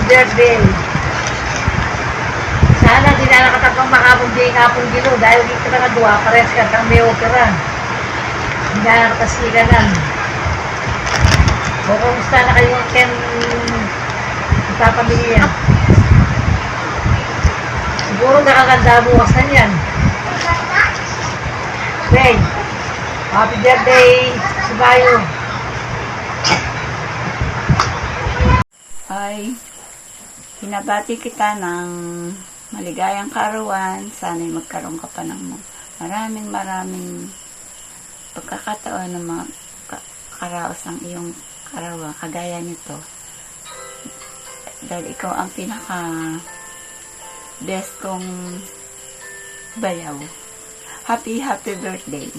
Birthday. Sana di na nakatapang makapagday kapong gilo dahil dito ka nagawa, pares ka kang may opera. Hindi na nakatasiganan. O kumusta na kayo ken ipapamilya? Siguro nakaganda bukas na yan. Okay. Happy birthday, Subayo. Ay, hinabati kita ng maligayang karawan. Sana'y magkaroon ka pa ng maraming pagkakataon ng mga karaos ng iyong karawan, kagaya nito. Dahil ikaw ang pinaka best kong bayaw. Happy birthday.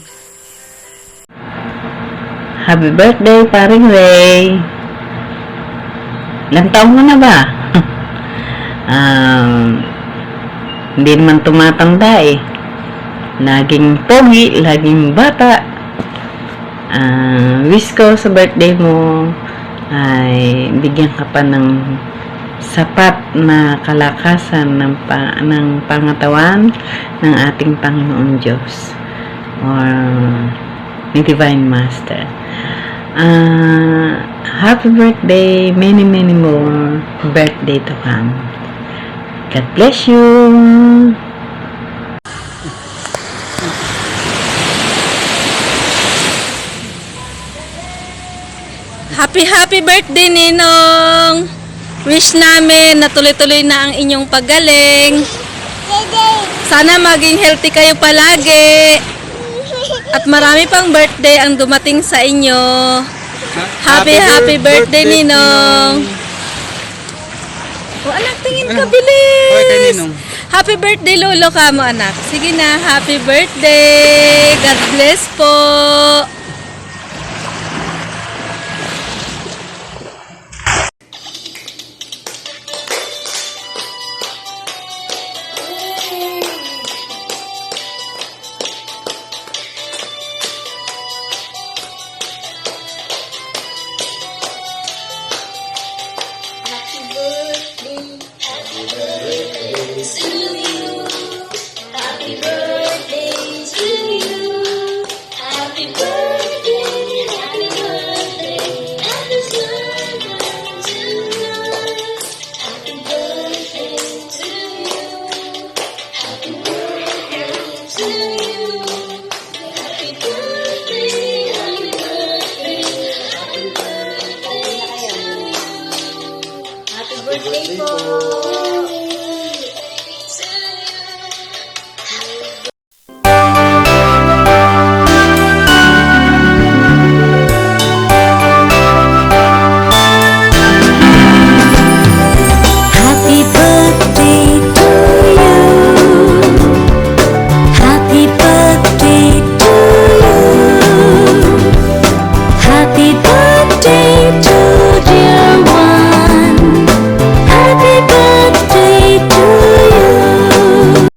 Happy birthday, paring Ray. Ilang taon mo na ba? Hindi naman tumatanda eh. Laging pogi, laging bata. Wish ko sa birthday mo ay bigyan ka pa ng sapat na kalakasan ng pangatawan ng ating Panginoon Diyos or ni Divine Master. Happy birthday, many more birthday to come. God bless you. Happy birthday, Ninong! Wish namin na tuloy-tuloy na ang inyong paggaling. Sana maging healthy kayo palagi. At marami pang birthday ang dumating sa inyo. Happy birthday, Ninong! O anak, tingin ka, bilis! Happy birthday, lolo ka mo, anak. Sige na, happy birthday! God bless po!